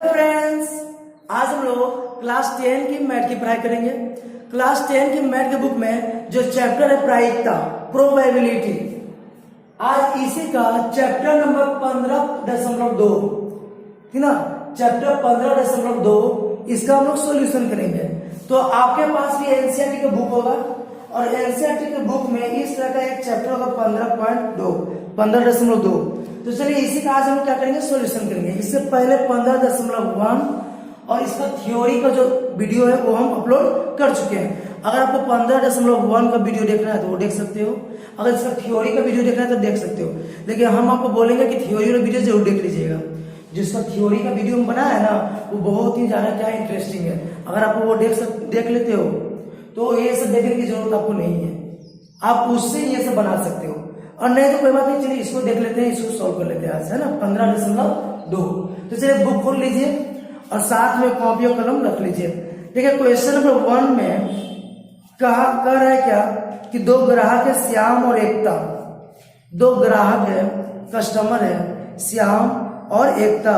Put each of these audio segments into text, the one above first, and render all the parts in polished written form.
Friends, आज हम लोग क्लास 10 की मैथ की पढ़ाई करेंगे। क्लास 10 की मैथ के बुक में जो चैप्टर है प्रायिकता, प्रोबेबिलिटी, आज इसी का चैप्टर नंबर 15.2, ठीक ना, चैप्टर 15.2 इसका हम लोग सोल्यूशन करेंगे। तो आपके पास भी एनसीईआरटी का बुक होगा और एनसीईआरटी के बुक में इस तरह का एक चैप्टर होगा 15.2। तो चलिए इसी का आज हम क्या करेंगे, सोल्यूशन करेंगे। इससे पहले 15.1 और इसका थ्योरी का जो वीडियो है वो हम अपलोड कर चुके हैं। अगर आपको 15.1 का वीडियो देखना है तो वो देख सकते हो, अगर इसका थ्योरी का वीडियो देखना है तो देख सकते हो। लेकिन हम आपको बोलेंगे कि थ्योरी वाला वीडियो जरूर देख लीजिएगा। जिसका थ्योरी का वीडियो हम बनाया है ना, वो बहुत ही ज्यादा क्या इंटरेस्टिंग है। अगर आप वो देख लेते हो तो ये सब देखने की जरूरत आपको नहीं है, आप उससे ये सब बना सकते हो। और नहीं तो कोई बात नहीं, चलिए इसको देख लेते हैं, इसको सॉल्व कर लेते हैं आज, है ना। 15.2। तो चलिए बुक खोल लीजिए और साथ में कॉपी और कलम रख लीजिए। ठीक है, क्वेश्चन नंबर 1 में कह रहा है क्या कि दो ग्राहक है श्याम और एकता। दो ग्राहक है, कस्टमर है श्याम और एकता,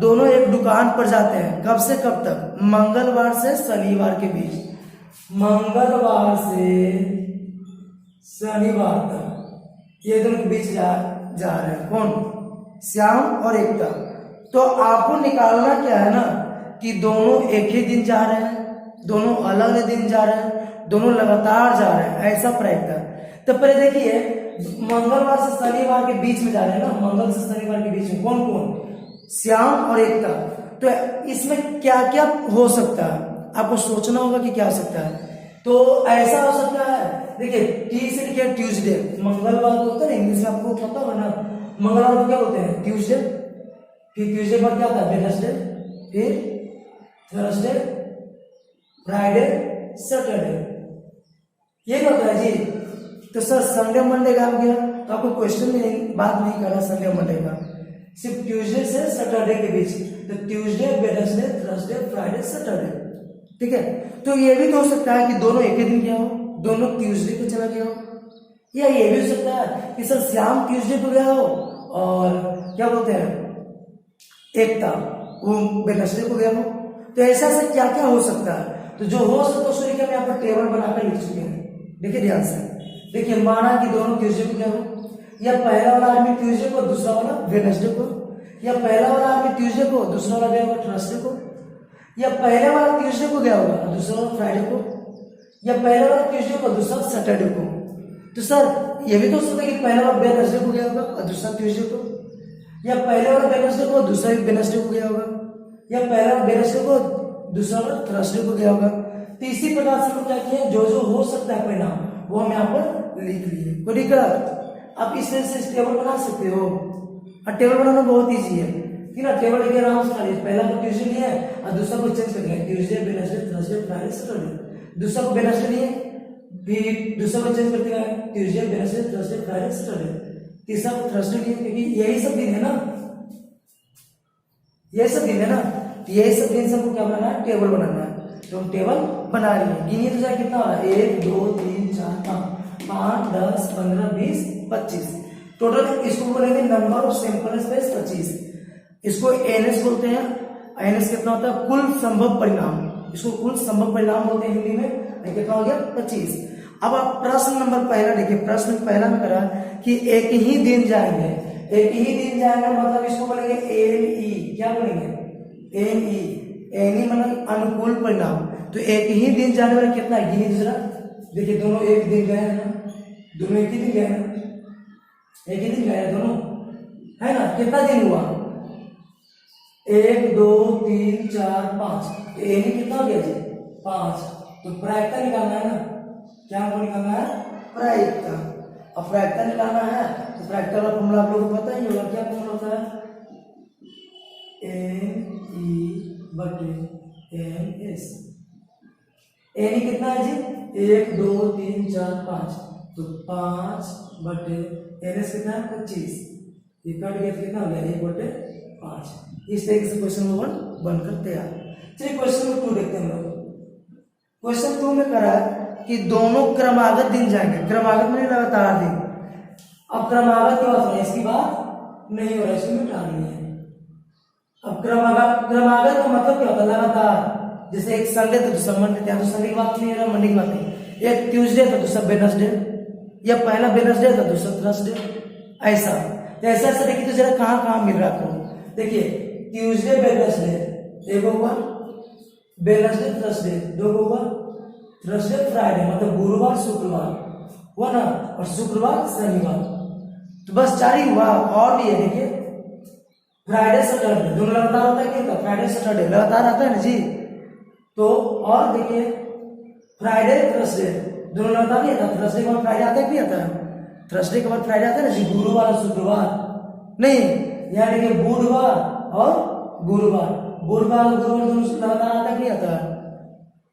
दोनों एक दुकान पर जाते हैं। कब से कब तक? मंगलवार से शनिवार के बीच। मंगलवार से शनिवार तक ये दोनों के बीच जा रहे हैं। कौन? श्याम और एकता। तो आपको निकालना क्या है ना कि दोनों एक ही दिन जा रहे हैं, दोनों अलग दिन जा रहे हैं, दोनों लगातार जा रहे हैं, ऐसा प्रायिकता। तो पहले देखिए, मंगलवार से शनिवार के बीच में जा रहे हैं ना, मंगल से शनिवार के बीच में कौन कौन? श्याम और एकता। तो इसमें क्या क्या हो सकता है, आपको सोचना होगा कि क्या हो सकता है। तो ऐसा हो सकता है, देखिए टी से लिखे ट्यूसडे, मंगलवार को होता है इंग्लिश में, आपको पता होगा ना, मंगलवार को क्या होते हैं? ट्यूसडे। फिर ट्यूसडे पर क्या होता है? वेडनेसडे, फिर थर्सडे, फ्राइडे, सैटरडे, ये होता है जी। तो सर संडे मंडे का आ गया, तो आपको क्वेश्चन में बात नहीं कर रहा संडे मंडे का, सिर्फ ट्यूसडे से सैटरडे के बीच। तो Tuesday, Wednesday, Thursday, Friday, Saturday. ठीक है, तो ये भी तो हो सकता है कि दोनों एक ही दिन गया हो, दोनों ट्यूसडे को चला गया हो। या ये भी हो सकता है कि सर श्याम ट्यूसडे को गया हो और क्या बोलते हैं एकता वो वेडनेसडे को गया हो। तो ऐसा से क्या क्या हो सकता है। तो जो हो सकता है हम यहाँ पर टेबल बनाकर लिख चुके हैं। देखिए ध्यान से, देखिए माना कि दोनों ट्यूसडे को गया हो, या पहला वाला आदमी ट्यूसडे को, दूसरा वाला वेडनेसडे को, या पहला वाला आदमी ट्यूसडे को, दूसरा वाला गया होगा थर्सडे को, या पहले वाला ट्यूसडे को गया होगा दूसरा वाला फ्राइडे को, या पहले वाला ट्यूसडे को दूसरा सैटरडे को। तो सर ये भी तो हो सकता है कि पहला वाला वेडनेसडे को गया होगा और दूसरा ट्यूसडे को, या पहले वाला वेडनेसडे को दूसरा वेडनेसडे को गया होगा, या पहला वाला वेडनेसडे को दूसरा वाला थर्सडे को गया होगा। तो इसी प्रकार से हम क्या किए, जो जो हो सकता है परिणाम वो हम यहाँ पर लिख लिए। कोई दिक्कत? आप इस तरह से टेबल बना सकते हो, और टेबल बनाना बहुत ईजी है, ठीक है। टेबल लेके आराम से बनाइए। पहला को ट्यूसडे लिया है और दूसरा को चेंज कर दिया, Tuesday, Wednesday, Thursday, Friday, Saturday. दूसरा को वेडनेसडे लिए, फिर दूसरा को चेंज कर दिया, Tuesday, Wednesday, Thursday, Friday, Saturday. तीसरा को थर्सडे लिए, क्योंकि यही सब दिन है ना, यही सब दिन है ना, तो यही सब दिन सबको क्या बनाना है? टेबल बनाना है। तो हम टेबल बना रही है। गिनिए तो जाए कितना हो रहा है? 1 2 3 4 5 10 15 20 25 टोटल। इसको बोलेंगे नंबर ऑफ सैंपल स्पेस 25। इसको एनएस बोलते हैं। एनएस कितना होता है? कुल संभव परिणाम। इसको कुल संभव परिणाम बोलते हैं हिंदी में। कितना हो गया? 25। अब आप प्रश्न नंबर पहला देखिए। प्रश्न पहला में करा कि एक ही दिन जाएंगे, एक ही दिन जाएंगे मतलब इसको बोलेंगे एनई। क्या बोलेंगे? एनई। एनई मतलब अनुकूल परिणाम। तो एक ही दिन जाने वाला कितना है? गिनिए जरा। देखिए दोनों एक दिन गए हैं ना, दोनों एक ही दिन गए हैं, एक ही दिन गए हैं दोनों, है ना। कितना दिन हुआ? 1 2 3 4 5। एनई कितना हो गया जी? 5। तो प्रायिकता निकालना है ना, क्या हमको निकालना है? प्रायिकता। अब प्रायिकता निकालना है तो प्रायिकता का फॉर्मूला आप लोगों को पता ही होगा। क्या फॉर्मूला होता है? NE/NS। एनई कितना है जी? 1 2 3 4 5। तो 5/NS कितना है? 25। ये कट गया तो कितना हो गया? 1/5। इस तरीके से क्वेश्चन नंबर 1 बनकर तैयार। चलिए क्वेश्चन नंबर 2 देखते हैं हम लोग। क्वेश्चन 2 में करा कि दोनों क्रमागत दिन जाएंगे। क्रमागत में लगातार दिन। अब क्रमागत की बात हो रही है, इसकी बात नहीं हो रहा है, इसको मिटा रही है। अब क्रमागत का मतलब क्या होता है? लगातार। जैसे एक संडे तो दूसरा मंडे, तो संडे की बात नहीं है, मंडे की बात नहीं। एक ट्यूसडे तो दूसरा वेडनेसडे, या पहला वेडनेसडे तो दूसरा थर्सडे, ऐसा। तो ऐसा ऐसा देखिए तो जरा कहाँ कहाँ मिल रहा आपको। देखिए ट्यूसडे वेडनेसडे एक होगा, वेडनेसडे थर्सडे दो होगा, थर्सडे फ्राइडे मतलब गुरुवार शुक्रवार हुआ ना, और शुक्रवार शनिवार, तो बस 4 ही हुआ। और भी है देखिए फ्राइडे सैटरडे दोनों लगातार होता है क्या? फ्राइडे सैटरडे लगातार आता है ना जी। तो और देखिए फ्राइडे थर्सडे दोनों लगातार नहीं आता, थर्सडे के बाद फ्राइडे आता है कि नहीं आता है? थर्सडे के बाद फ्राइडे आता है ना जी। गुरुवार और शुक्रवार नहीं, यहाँ देखिए बुधवार और गुरुवार, बुधवार और गुरुवार दोनों लगातार आता है कि नहीं आता है?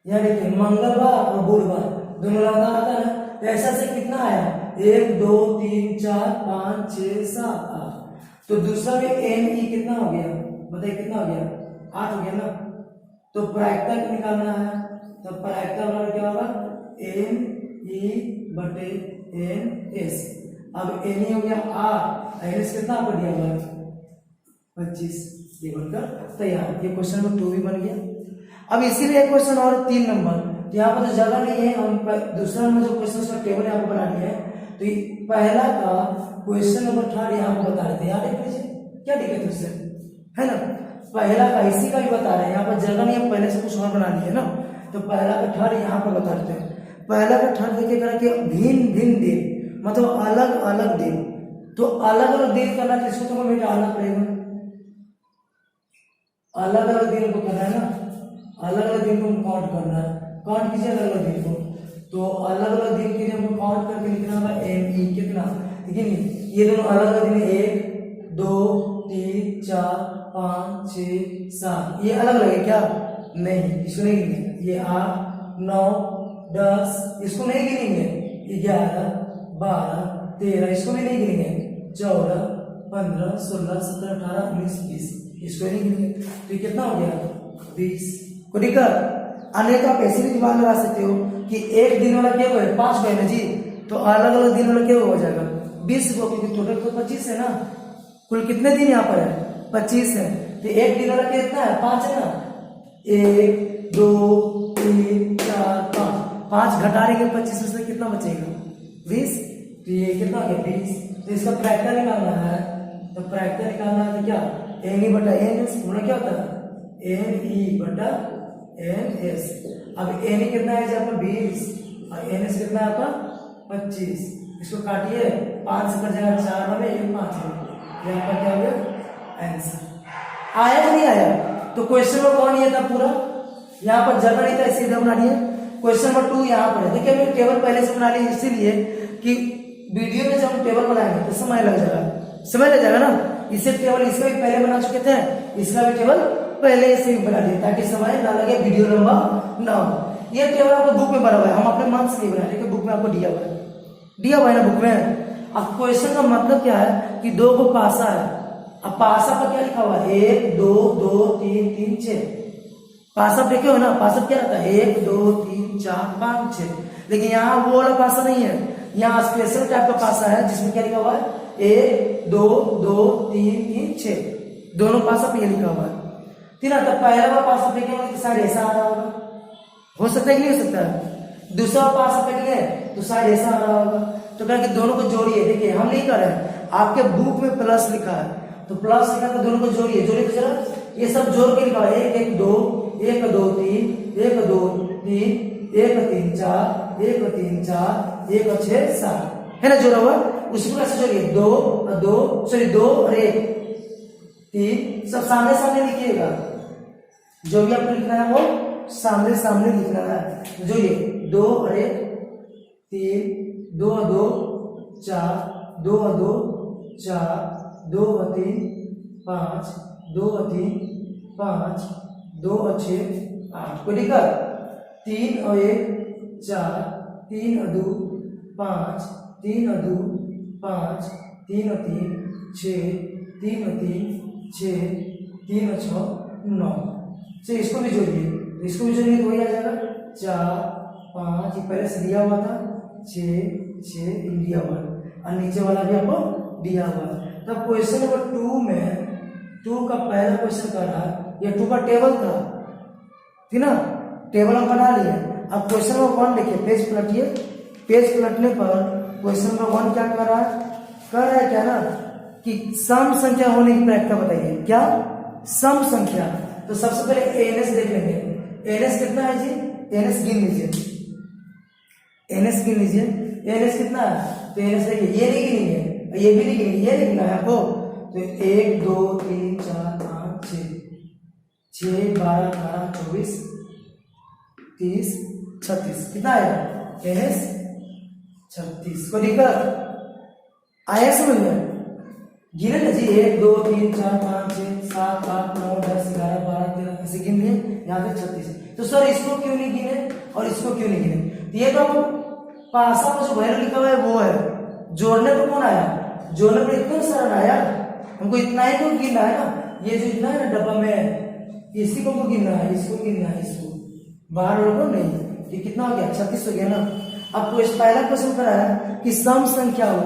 यहाँ देखिए मंगलवार और बुधवार दोनों लगातार आता है। तो ऐसा से कितना आया? 1 2 3 4 5 6 7 8। तो दूसरा में एन ई कितना हो गया? बताइए कितना हो गया? 8 हो गया ना। तो प्रायिकता निकालना है, तो प्रायिकता बराबर क्या होगा? एन ई बटे एन एस। अब एन ई हो गया 8, एन एस कितना आपको दिया हुआ है? 25। ये बनकर तैयार। ये क्वेश्चन नंबर 2 भी बन गया। अब इसीलिए एक क्वेश्चन और 3 नंबर, तो यहाँ पर तो जगह नहीं है, हम दूसरा नंबर जो क्वेश्चन का टेबल यहाँ पर बना लिया है। तो पहला का क्वेश्चन नंबर 3 यहाँ पर बता रहे थे, याद देख लीजिए क्या दिक्कत है उससे, है ना। पहला का इसी का भी बता रहे हैं, यहाँ पर जगह नहीं है, पहले से कुछ और बना लिया ना। तो पहला का 3 यहाँ पर बता देते हैं। पहला का 3 देखिए करा कि भिन्न भिन्न दिन मतलब अलग अलग दिन। तो अलग अलग दिन करना तो इसको तो हमें डालना पड़ेगा, अलग अलग दिन को करना है ना, अलग अलग दिन को काउंट करना है। काउंट कीजिए अलग अलग दिन को, तो अलग अलग दिन के लिए हमको काउंट करके लिखना होगा एम ई कितना, ठीक है नहीं। ये दोनों अलग अलग दिन 1 2 3 4 5 6 7 ये अलग अलग है क्या? नहीं, इसको नहीं गिनेंगे। ये 8 9 10 इसको नहीं गिनेंगे, 11 12 13 इसको भी नहीं गिनेंगे, 14 15 16 17 18 19 20 इसको नहीं गिनेंगे। तो ये कितना हो गया? 20 को दिक्कत। अनेक आप ऐसे भी दिमाग लगा सकते हो कि एक दिन वाला क्या हुआ? 5 गए ना जी, तो अलग अलग दिन वाला क्या हो जाएगा? 20 को, क्योंकि टोटल तो 25 है ना। कुल कितने दिन यहाँ पर है? 25 है। तो एक दिन वाला कितना है? 5 है ना। 1 2 3 4 5 5 घटा देंगे 25 में से कितना बचेगा? 20। तो ये कितना हो गया? 20। तो इसका प्रैक्टिकल निकालना है, तो प्रैक्टिकल निकालना है तो क्या? एन ई बटा एन एस होना क्या होता है? एन ई बटा एन एस। अब एन ई कितना है आपका? 20 और एन एस कितना है आपका? 25। इसको काटिए, 5 से कट जाएगा 4 में 1 5 में, ये आपका क्या हो गया? आंसर आया कि नहीं आया? तो क्वेश्चन नंबर 1 ये था पूरा, यहाँ पर जगह नहीं था इसलिए बना लिए। क्वेश्चन नंबर 2 यहाँ पर है। देखिए हमने टेबल पहले से बना लिया इसीलिए कि वीडियो में जब हम टेबल बनाएंगे तो समय लग जाएगा, समय लग जाएगा ना। इसे टेबल इसका भी पहले बना चुके थे, इसका भी टेबल पहले से ही बना दिया ताकि समय ना लगे, वीडियो लंबा ना हो। ये टेबल आपको बुक में बना हुआ है, हम अपने मन से नहीं बनाए, लेकिन बुक में आपको दिया हुआ है ना बुक में। अब क्वेश्चन का मतलब क्या है कि 2 को पासा है। अब पासा पर क्या लिखा हुआ है? 1 2 2 3 3 6। पासा देखे हो ना, पासा क्या रहता है? 1 2 3 4 5 6। लेकिन यहाँ वो वाला पासा नहीं है, यहाँ स्पेशल टाइप का पासा है जिसमें क्या लिखा हुआ है? 1 2 2 3 3 6। दोनों पासा पे ये लिखा हुआ है। ठीक है, तो पहला वाला पासा पे क्या होगा? शायद ऐसा आ रहा होगा, हो सकता है कि नहीं हो सकता है? दूसरा पासा पे गए तो शायद ऐसा आ रहा होगा। तो क्या कि दोनों को जोड़िए। देखिए हम नहीं कर रहे हैं, आपके बुक में प्लस लिखा है तो प्लस लिखा तो दोनों को जोड़िए। जोड़िए तो चलो ये सब जोड़ के लिखा है 1 1 2 1 2 3 1 2 3 1 3 4 1 3 4 1 6 7 है ना जोड़ा हुआ। उसी को कैसे जोड़िए? 2 और 2 सॉरी 2 और 1 3 सब सामने सामने लिखिएगा। जो भी आपको लिखना है वो सामने सामने लिखना है। जो ये 2 और 1 3 2 और 2 4 2 और 2 4 2 और 3 5 2 और 3 5 2 और 6 8। कोई दिक्कत? 3 और 1 4 3 और 2 5 3 और 2 5 3 और 3 6 3 और 3 6 3 और 6 9। से इसको भी जोड़िए, इसको भी जोड़िए तो वही आ जाएगा 4 5। ये पहले से दिया हुआ था 6 6 दिया हुआ और नीचे वाला भी आपको दिया हुआ है। तब क्वेश्चन नंबर 2 में 2 का पहला क्वेश्चन कर रहा है, ये 2 का टेबल था, ठीक ना, टेबल हम बना लिए। अब क्वेश्चन नंबर 1 देखिए, पेज पलटिए। पेज पलटने पर क्वेश्चन नंबर 1 क्या कर रहा है? कर रहा है क्या ना कि सम संख्या होने की प्रायिकता बताइए। क्या? सम संख्या। तो सबसे पहले एनएस देख लेंगे। एनएस कितना है जी? एनएस गिन लीजिए, एनएस गिन लीजिए। एनएस कितना है? तो एनएस देखिए, ये नहीं गिनेंगे, ये भी नहीं गिनेंगे, ये नहीं गिनना है आपको। तो 1 2 3 4 5 6 12 18 24 30 36 कितना आया? एनएस 36। को दिक्कत आया समझ में? गिने ना जी, 1 2 3 4 5 6 7 8 9 10 11 12 13 ऐसे गिन लिए, यहाँ पे 36। तो सर इसको क्यों नहीं गिने और इसको क्यों नहीं गिने? तो ये तो पासा में जो वैल्यू लिखा हुआ है वो है, जोड़ने पर कौन आया? जोड़ने पर इतना सरल आया, हमको इतना ही तो गिनना है ना। ये जो इतना है ना डब्बा में, इसी को गिनना है, इसको गिनना है, इसको बाहर वालों को नहीं। ये कितना हो गया? 36 हो गया ना। अब तो इस पहला क्वेश्चन कराया कि सम संख्या हो,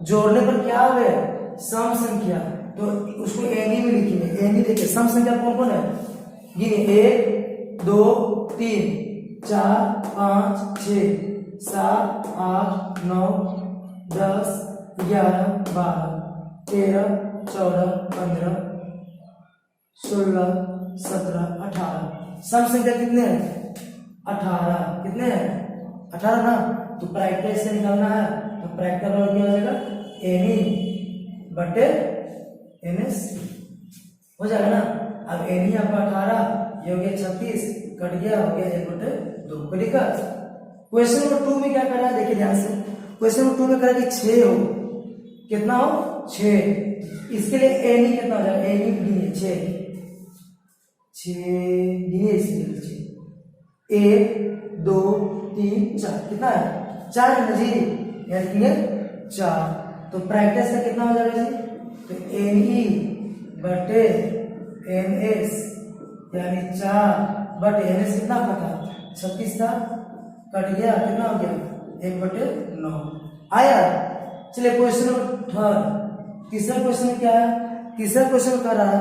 जोड़ने पर क्या हुए? सम संख्या। तो उसको एनी में लिखेंगे। एनी देखिए, सम संख्या कौन कौन है? गिनिए, 1 2 3 4 5 6 7 8 9 10 11 12 13 14 15 16 17 18। सम संख्या कितने हैं? 18। कितने हैं? 18 ना। तो प्रायिकता इससे निकालना है, तो प्रायिकता बराबर क्या हो जाएगा? एनी बटे एनएस हो जाएगा ना। अब एनी आपका 18, ये हो गया 36, कट गया, हो गया 1/2। को दिक्कत? क्वेश्चन नंबर 2 में क्या कर रहा है देखिए ध्यान से। क्वेश्चन नंबर 2 में कर रहा है कि 6 हो, कितना हो? 6। इसके लिए एनी कितना हो जाएगा? एनी गिनिए, 6 गिनिए, इसलिए 6 1 2 3 4 कितना है? 4 है ना जी, यानी लिखेंगे 4। तो प्रायिकता का कितना हो जाएगा जी? तो एनई बटे एनएस यानी 4 बटे एनएस कितना आपका था? 36 था, कट गया, कितना हो गया? 1/9 आया। चलिए क्वेश्चन नंबर 3, तीसरा क्वेश्चन क्या है? तीसरा क्वेश्चन कर रहा है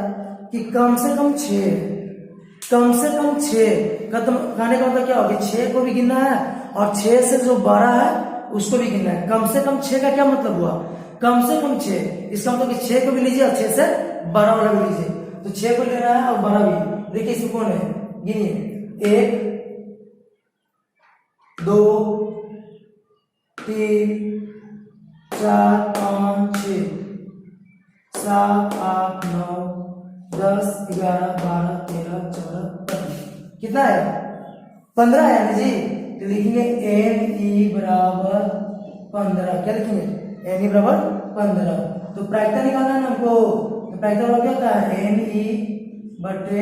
कि कम से कम 6, कम से कम 6 खत्म खाने का मतलब क्या हो गया? 6 को भी गिनना है और 6 से जो बड़ा है उसको भी गिनना है। कम से कम 6 का क्या मतलब हुआ? कम से कम 6, इसका मतलब कि 6 को भी लीजिए और 6 से बड़ा वाला भी लीजिए। तो 6 को लेना है और बड़ा भी। देखिए इसमें कौन है? गिनिए, 1 2 3 4 5 6 7 8 9 10 11 12 13 14 15 कितना है? 15 है ना जी। तो लिखेंगे एन ई बराबर 15। क्या लिखेंगे? एन ई बराबर 15। तो प्रायिकता निकालना है ना हमको। तो प्रायिकता बराबर क्या होता है? एन ई बटे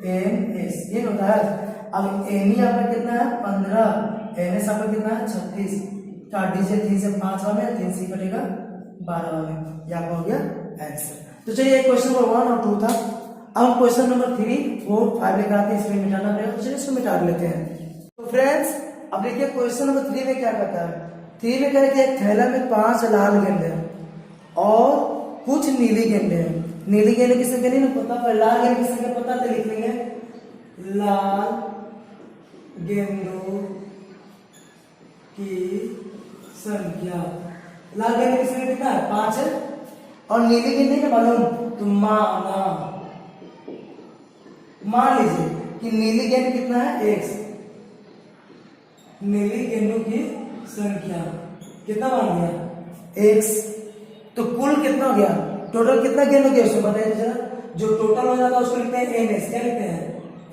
एन एस, ये होता है। अब एन ई आपका कितना है? 15। एन एस आपका कितना है? 36। काट दीजिए, 3 से 5 में, 3 से कटेगा 12 में। यह हो गया आंसर। तो चलिए क्वेश्चन नंबर 1 और 2 था। अब हम क्वेश्चन नंबर 3 4 5 लेकर आते हैं, इसमें मिटाना पड़ेगा। तो चलिए इसको मिटा लेते हैं। तो फ्रेंड्स अब देखिए क्वेश्चन नंबर 3 में क्या कहता है? 3 में कह रहे हैं एक थैला में 5 लाल गेंदे और कुछ नीली गेंदे हैं। नीली गेंदे की संख्या नहीं पता, पर लाल गेंदे की संख्या पता, तो लिख लेंगे लाल गेंदों की संख्या। लाल गेंदे की संख्या कितना है? 5 है। और नीली गेंदे का मालूम, तो मान लीजिए कि नीली गेंद कितना है? x। नीली गेंदों की संख्या कितना मान लिया? x। तो कुल कितना हो गया? टोटल कितना गेंद हो गया उसको बताइए जरा। जो टोटल हो जाता है उसको लिखते हैं एनएस। क्या लिखते हैं?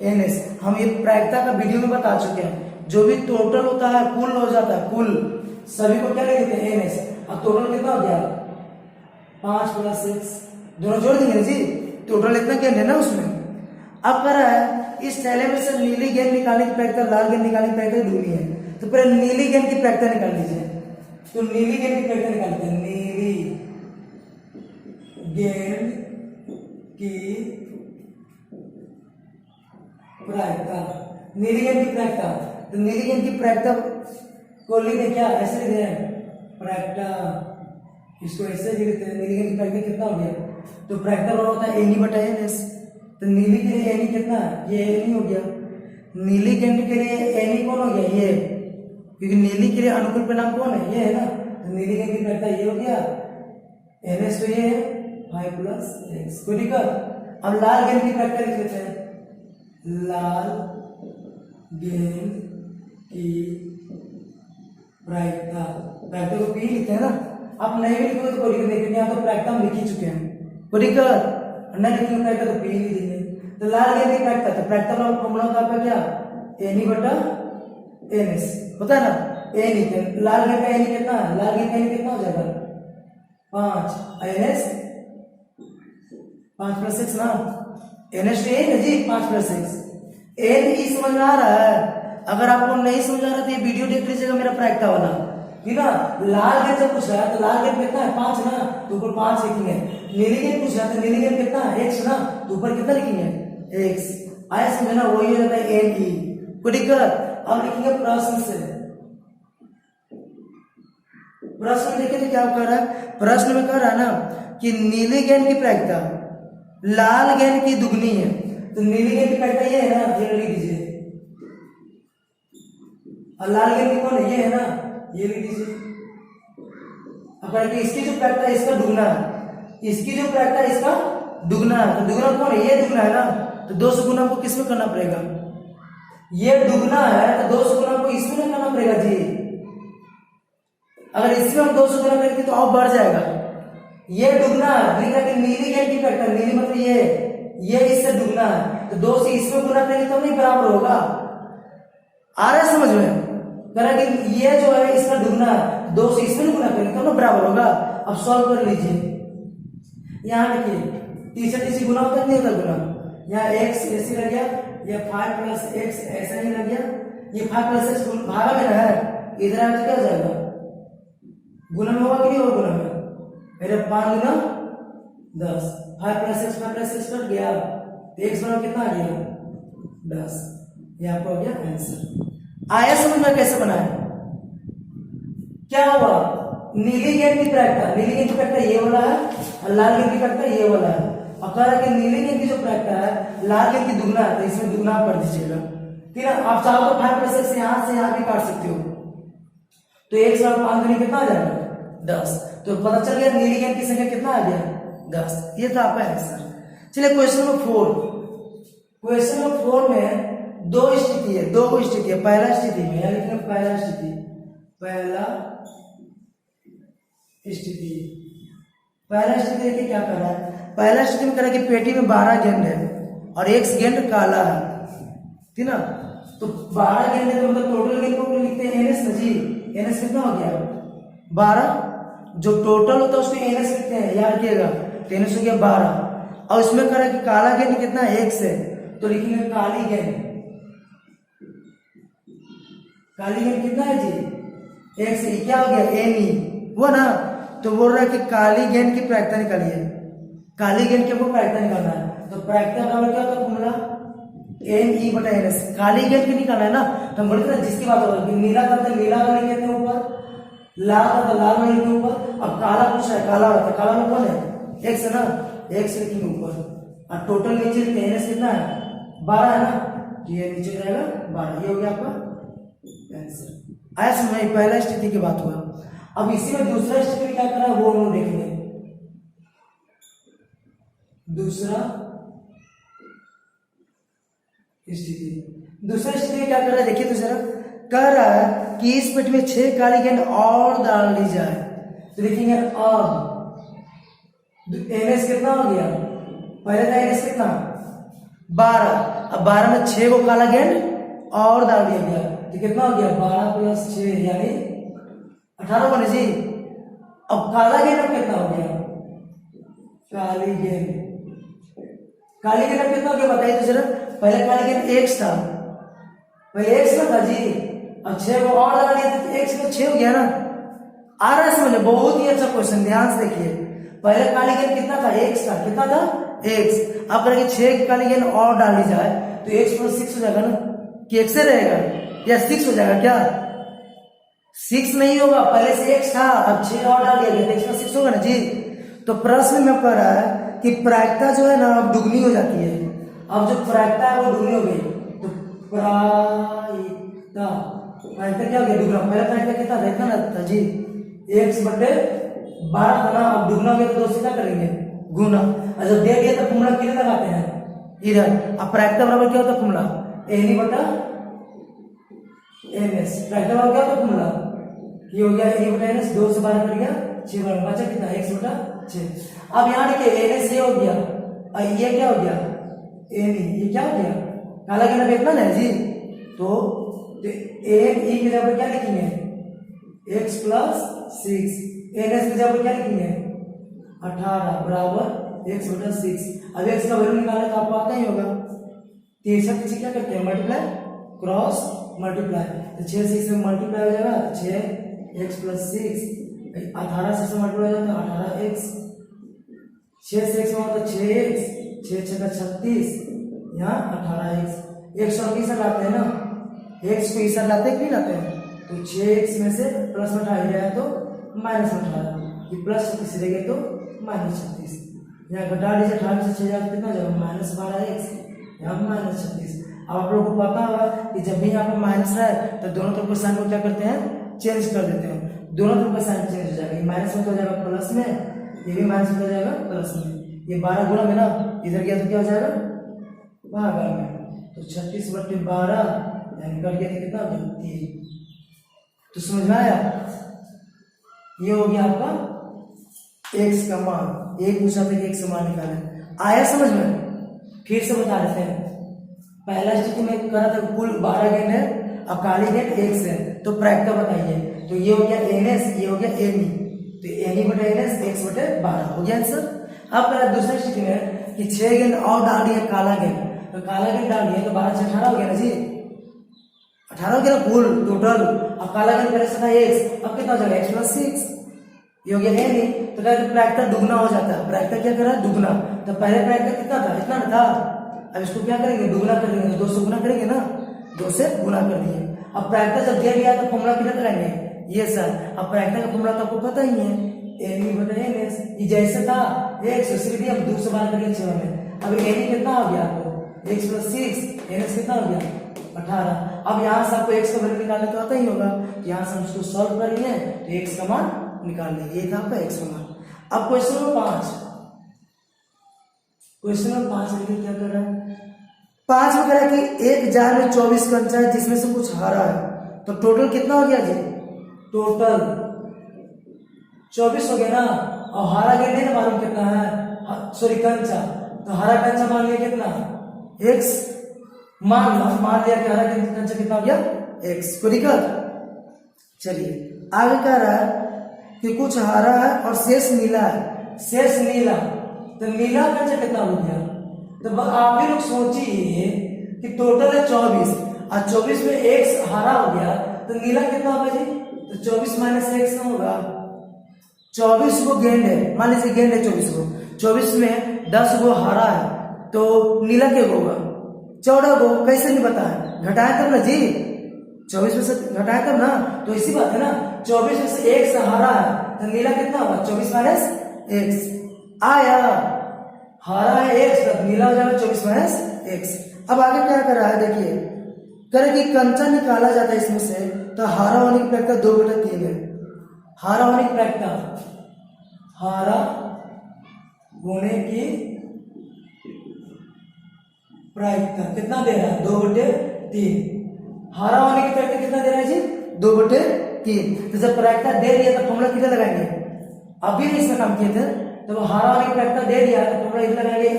एनएस। हम ये प्रायिकता का वीडियो में बता चुके हैं। जो भी टोटल होता है, कुल हो जाता है, कुल सभी को क्या लिखते हैं? एनएस। अब टोटल कितना हो गया? 5 + 6 दोनों जोड़ देंगे जी। टोटल इतना गेंद है ना उसमें। अब कह रहा है इस थैले में से नीली गेंद निकालने की प्रायिकता, लाल गेंद निकालने की प्रायिकता दूनी है। तो पहले नीली गेंद की प्रायिकता निकाल लीजिए। तो नीली गेंद की प्रायिकता निकालते हैं। नीली गेंद की प्रायिकता, नीली गेंद की प्रायिकता। तो नीली गेंद की प्रायिकता को लिखे क्या? ऐसे लिखते हैं प्रायिकता, इसको ऐसे लिखते हैं। नीली गेंद की प्रायिकता कितना हो गया? तो प्रैक्टर वाला होता है एनी बटा एन एस। तो नीली के लिए एनी कितना है, ये एनी हो गया। नीली गेंद के लिए एनी कौन हो गया, ये, क्योंकि नीली के लिए अनुकूल परिणाम कौन है, ये है ना। तो नीली गेंद की प्रैक्टर ये हो गया, एन एस तो ये है 5 + x को निकल। अब लाल गेंद की प्रैक्टर लिख लेते हैं, लाल गेंद की प्रैक्टर को पी लिखते हैं ना। आप नहीं भी लिखोगे तो कोई दिक्कत नहीं, क्योंकि यहाँ तो प्रैक्टर हम लिख ही चुके हैं, कोई दिक्कत नहीं। लिखेंगे प्रैक्टर तो पी ही देंगे। तो लाल गेंद की प्रैक्टर, तो प्रैक्टर का फॉर्मूला होता है आपका क्या, एनी बटा एन एस होता है ना। एनी लाल गेंद का एनी कितना है, लाल गेंद का एनी कितना हो जाएगा 5 एन एस 5 + 6 ना, एन एस तो है जी 5 + 6। एन ई समझ में आ रहा है। अगर आपको नहीं समझ आ रहा तो ये वीडियो देख लीजिएगा मेरा प्रैक्टर वाला, ठीक है। लाल गेंद से पूछ रहा है तो लाल गेंद कितना है 5 ना, तो ऊपर 5 लिखेंगे। नीली गेंद पूछ रहा है तो नीली गेंद कितना है x ना, तो ऊपर कितना लिखेंगे x। आया समझे ना, वही हो जाता है एन ई, कोई दिक्कत। अब लिखेंगे प्रश्न से। प्रश्न में देखिए क्या कर रहा है, प्रश्न में कह रहा है ना कि नीली गेंद की प्रैक्टर लाल गेंद की दुगनी है। तो नीली गेंद की प्रैक्टर ये है ना, ये लिख दीजिए। और लाल गेंद की कौन है, ये है ना, ये लिख दीजिए। अब इसकी जो प्रैक्टर है इसका दुगना है, इसकी जो प्रैक्टर है इसका दुगना है। तो दुगना कौन है, ये दुगना है ना। तो 2 से गुना को किसमें करना पड़ेगा, ये दुगना है तो 2 से गुना को इसमें करना पड़ेगा जी। अगर इसमें हम 2 से गुना करेंगे तो और बढ़ जाएगा। ये दुगना है, कि नीली गेंद की प्रैक्टर, नीली मतलब ये इससे दुगना है, तो 2 से इसमें गुना करेंगे तो नहीं बराबर होगा। आ रहा है समझ में, कह कि ये जो है इसका दुगना है, 2 से इसमें गुना करेंगे तो ना बराबर होगा। अब सॉल्व कर लीजिए। यहाँ देखिए तीसरा तीसरी गुना होता है, नहीं होता गुना। यहाँ x ऐसे लग गया, ये 5 + x ऐसा ही लग गया। ये 5 + x भागा में है, इधर आए तो क्या हो जाएगा, गुना में होगा कि नहीं होगा, गुना में। मेरे 5 × 10, 5 + x कट गया, तो x बराबर कितना आ गया 10। ये आपको हो गया आंसर। आया समझ में कैसे बनाया, क्या हुआ, नीली गेंद की प्रैक्टर, नीली गेंद की प्रैक्टर ये वाला है और लाल गेंद की प्रैक्टर ये वाला है। अब कह रहा है कि नीली गेंद की जो प्रैक्टर है लाल गेंद की दुगना है, तो इसमें दुगना कर दीजिएगा, ठीक है। आप चाहो तो 5 + x से यहाँ भी काट सकते हो, तो 1 से 5 दूनी कितना आ जाएगा 10। तो पता चल गया नीली गेंद की संख्या कितना आ गया 10। ये था आपका आंसर। चलिए क्वेश्चन नंबर 4। क्वेश्चन नंबर 4 में 2 स्थिति है, 2 स्थिति है। पहला स्थिति में यानी कि पहला स्थिति देखिए क्या कर रहा है। पहला स्थिति में कह रहा है कि पेटी में 12 गेंद है और एक गेंद काला है, ठीक ना। तो 12 गेंद है तो मतलब टोटल गेंद को लिखते हैं एनएस ना जी। एनएस कितना हो गया 12, जो टोटल होता है उसमें एनएस लिखते हैं, याद रखिएगा। तो एनएस हो गया 12। और इसमें कह रहा है कि काला गेंद कितना है 1 से, तो लिखेंगे काली गेंद। काली गेंद कितना है जी 1 से, क्या हो गया एनी वो ना। तो बोल रहा है कि काली गेंद की प्रैक्टर निकालिए, काली गेंद के ऊपर प्रैक्टर निकालना है। तो प्रैक्टर बराबर क्या होता है फॉर्मूला NE/NS। काली गेंद की निकालना है ना, तो हम बोलते हैं जिसकी बात हो रही है, नीला करते नीला वाले लिखते हैं ऊपर, लाल करते लाल वाले लिखते ऊपर। अब काला पूछ रहा है, काला होता है, काला में कौन है 1 से ना, 1 से लिखेंगे ऊपर। और टोटल नीचे NS कितना है 12 है ना, तो ये नीचे जाएगा 12। ये हो गया आपका आंसर। आया समझ में, पहला स्थिति की बात हुआ। अब इसी में दूसरा स्थिति क्या करना है वो हम देखेंगे। दूसरा स्थिति में क्या कर रहा है देखिए। दूसरा कह रहा है कि इस पेट में 6 काली गेंद और डाल दी जाए, तो लिखेंगे अब एनएस कितना हो गया, पहले था एनएस कितना 12। अब 12 में 6 को काला गेंद और डाल दिया गया, तो कितना हो गया 12 + 6 यानी 18 बने जी। अब काला गेंद कितना हो गया, काली गेंद कितना हो गया बताइए तो जरा। पहले काली गेंद x था, पहले x था जी। अब 6 को और लगा दिया तो x को 6 हो गया ना। आ रहा है समझ, बहुत ही अच्छा क्वेश्चन, ध्यान से देखिए। पहले काली गेंद कितना था x था, कितना था x। अब करेंगे 6 की काली गेंद और डाली जाए तो x + 6 हो जाएगा ना, कि x से रहेगा या 6 हो जाएगा, क्या 6 नहीं होगा, पहले से x था, अब 6 और डाल दिया गया तो x + 6 होगा ना जी। तो प्रश्न में कह रहा है कि प्रायिकता जो है ना अब दुगनी हो जाती है। अब जो प्रायिकता है वो दुगनी हो गई, तो प्रायिकता प्रायिकता क्या हो गया? दुगना। पहले प्रायिकता कितना था? इतना ना था जी, x/12 था ना, अब दुगना हो गया तो 2 से क्या करेंगे? गुना। और जब दे दिया तो फॉर्मूला किधर लगाते हैं? इधर। अब प्रायिकता बराबर क्या होता है फॉर्मूला? N/ms। प्रायिकता बराबर क्या होता है फॉर्मूला? ये हो गया N/ns, 2 से 12 कर गया 6 बार बचा कितना? x/6। अब यहाँ देखिए Ns ये हो गया और ये क्या हो गया? Ne। ये क्या हो गया? काला गिना कितना है जी? तो Ne की जगह पर क्या लिखेंगे? x+6। Ns की जगह पर क्या लिखेंगे? 18 बराबर x/6। अब x का वैल्यू निकालना तो आपको आता ही होगा। 63 से क्या करते हैं? Multiply, cross multiply. तो 6 से इसमें मल्टीप्लाई हो जाएगा 6x+6। 18 से मल्टीप्लाई हो जाएगा 18x। 6 से x में तो 6x, 6 6 36, यहाँ 18x। x और इस लाते हैं ना, x को इस लाते हैं कि नहीं लाते हैं? तो 6x में से प्लस 18 जाए तो माइनस 18, ये प्लस 36 रह गए तो माइनस 36। यहाँ घटा लीजिए, 18 से 6 जाए कितना जाएगा? -12x, यहाँ -36। अब आप लोगों को पता होगा कि जब भी यहाँ पर माइनस है तो दोनों तरफ के साइन को क्या करते हैं? चेंज कर देते हैं। दोनों तरफ का साइन चेंज हो जाएगा, माइनस में तो हो जाएगा प्लस में, ये भी माइनस में हो जाएगा प्लस में। ये 12 गुना में ना इधर गया तो क्या हो जाएगा? भागा में। तो 36/12 यानी कट गया तो कितना? 3। तो समझ में आया? ये हो गया आपका x का मान। एक पूछा था कि x का मान निकालें, आया समझ में? फिर से बता देते हैं। पहला स्थिति में करा था कुल 12 गेंद है, अब काली गेंद 1 है, तो प्रायिकता बताइए। तो ये हो गया Ns, ये हो गया Ne। तो Ne/Ns x/12 हो गया आंसर। अब करा दूसरा स्थिति में कि 6 गेंद और डाल दिए काला गेंद, तो काला गेंद डाल दिए तो 12 से 18 हो गया ना जी, 18 हो गया ना कुल टोटल। अब काला गेंद पहले से था x, अब कितना हो जाएगा? x+6। ये हो गया Ne। तो प्रायिकता दुगना हो जाता है। प्रायिकता क्या करा? दुगना। तो पहले प्रायिकता कितना था? इतना ना था। अब इसको क्या करेंगे? दुगना कर देंगे। 2 से गुना करेंगे ना, 2 से गुना कर दिए। अब प्रायिकता जब दिया गया तो फॉर्मूला किधर लगाएंगे? ये सर। अब प्रायिकता का फॉर्मूला तो आपको पता ही है, Ne/Ns। ये जैसे था x उसी भी हम 2 से बाहर करेंगे 6 में। अब Ne कितना हो गया आपको? x+6। Ns कितना हो गया? 18। अब यहाँ से आपको x का वैल्यू निकालना तो आता ही होगा, यहाँ से हम इसको सॉल्व कर लिए तो x का मान निकाल लेंगे। ये था आपका x का मान। अब क्वेश्चन नंबर 5। क्वेश्चन नंबर 5 देखिए क्या कर रहा है। 5 में कह रहा है कि एक जार में 24 कंचा है जिसमें से कुछ हरा है, तो टोटल कितना हो गया जी? टोटल 24 हो गया ना। और हरा गेंद नहीं ना मालूम कितना है, सॉरी कंचा, तो हरा कंचा मान लिया कितना? x। मान लिया कि हरा कंचा कितना हो गया? x को निकाल। चलिए आगे कह रहा है कि कुछ हरा है और शेष नीला है। शेष नीला, तो नीला कंचा कितना हो गया? तो आप भी लोग सोचिए कि टोटल है 24 और 24 में x हरा हो गया तो नीला कितना होगा जी? तो 24 - x ना होगा। 24 गो गेंद है, मान लीजिए गेंद है 24 गो, 24 में 10 गो हरा है तो नीला क्या होगा? 14 गो। कैसे नहीं बताया? घटाया तब ना जी, 24 में से घटाया तब ना, तो इसी बात है ना। 24 में से x हरा है तो नीला कितना होगा? 24 - x। आया हरा है x तब नीला हो जाएगा 24 - x। अब आगे क्या कर रहा है देखिए, करे कि कंचा निकाला जाता है इसमें से, तो हरा होने की प्रायिकता 2/3 है। हरा होने की प्रायिकता, हरा होने की प्रायिकता कितना दे रहा है? 2/3। हरा होने की प्रायिकता कितना दे रहा है जी? 2/3। तो जब प्रायिकता दे दिया तो फॉर्मूला किधर लगाएंगे? अभी नहीं इसमें काम किए थे, तो हरा होने की प्रायिकता दे दिया तो फॉर्मूला इधर लगाएंगे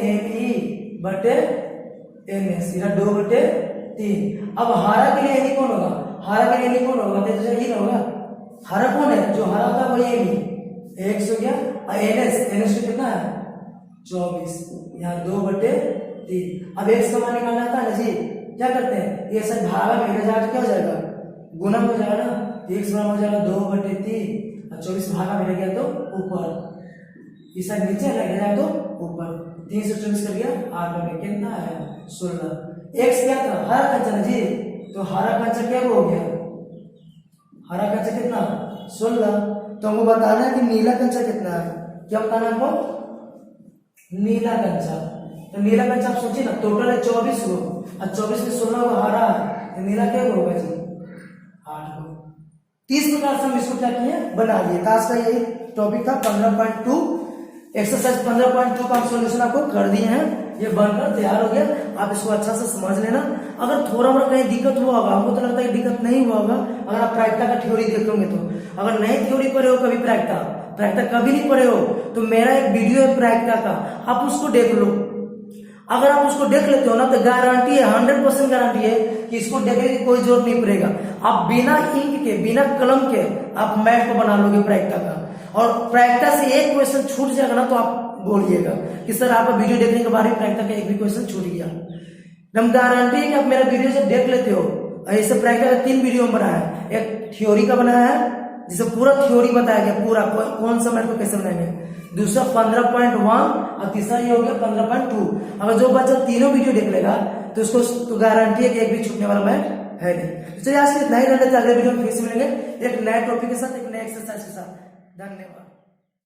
Ne/Ns, 2/3। अब हरा के लिए Ne कौन होगा? हरा के लिए Ne कौन होगा? तो ये ना होगा। हरा कौन है? जो हरा होता है वही Ne। x हो गया और Ns कितना है? 24, यहाँ 2/3। अब x का मान निकालना था ना जी, क्या करते हैं? ये सब भागा में क्या हो जाएगा? गुना हो जाएगा ना, x बराबर हो जाएगा 2/3 और 24 भागा में गया तो ऊपर, इस साइड नीचे लग जाए तो ऊपर। 3 से 24 कर गया 8 में कितना आया? 16। x क्या था? हरा कंचा जी, तो हरा कंचा क्या हो गया? हरा कंचा कितना? 16। तो हमको बताना है कि नीला कंचा कितना है। क्या बताना है हमको? नीला कंचा। तो नीला कंचा आप सोचिए ना, टोटल है 24 गो और 24 में 16 गो हरा है, तो नीला क्या गो होगा जी? 8 गो। 30 प्रकार से हम इसको क्या किए, बना लिए। आज का ये टॉपिक था 15.2, एक्सरसाइज 15.2 का हम सोल्यूशन आपको कर दिए हैं। ये बनकर तैयार हो गया, आप इसको अच्छा से समझ लेना। अगर थोड़ा मोड़ा कहीं दिक्कत हुआ होगा, हमको तो लगता है दिक्कत नहीं हुआ होगा अगर आप प्रायिकता का थ्योरी देखोगे तो। अगर नहीं थ्योरी पढ़े हो कभी प्रायिकता कभी नहीं पढ़े हो, तो मेरा एक वीडियो है प्रायिकता का, आप उसको देख लो। अगर आप उसको देख लेते हो ना, तो गारंटी है, 100% गारंटी है कि इसको देखने की कोई जरूरत नहीं पड़ेगा। आप बिना इंक के, बिना कलम के आप मैथ को बना लोगे प्रायिकता का। और प्रायिकता से एक क्वेश्चन छूट जाएगा ना, तो आप बोलिएगा कि सर आप वीडियो देखने के बाद प्रायिकता का एक भी क्वेश्चन छूट गया। हम गारंटी है कि आप मेरा वीडियो जब देख लेते हो, ऐसे प्रायिकता का 3 वीडियो बनाया है। एक थ्योरी का बनाया है जिसे पूरा थ्योरी बताया गया, पूरा कौन सा मैथ को कैसे बनाएंगे। दूसरा 15.1 और तीसरा ये हो गया 15.2। अगर जो बच्चा तीनों वीडियो देख लेगा तो उसको तो गारंटी है कि एक भी छूटने वाला मैथ है नहीं। तो चलिए आज के इतना ही रहने देते हैं, अगले वीडियो में फिर से मिलेंगे एक नए टॉपिक के साथ, एक नए एक्सरसाइज के साथ। धन्यवाद।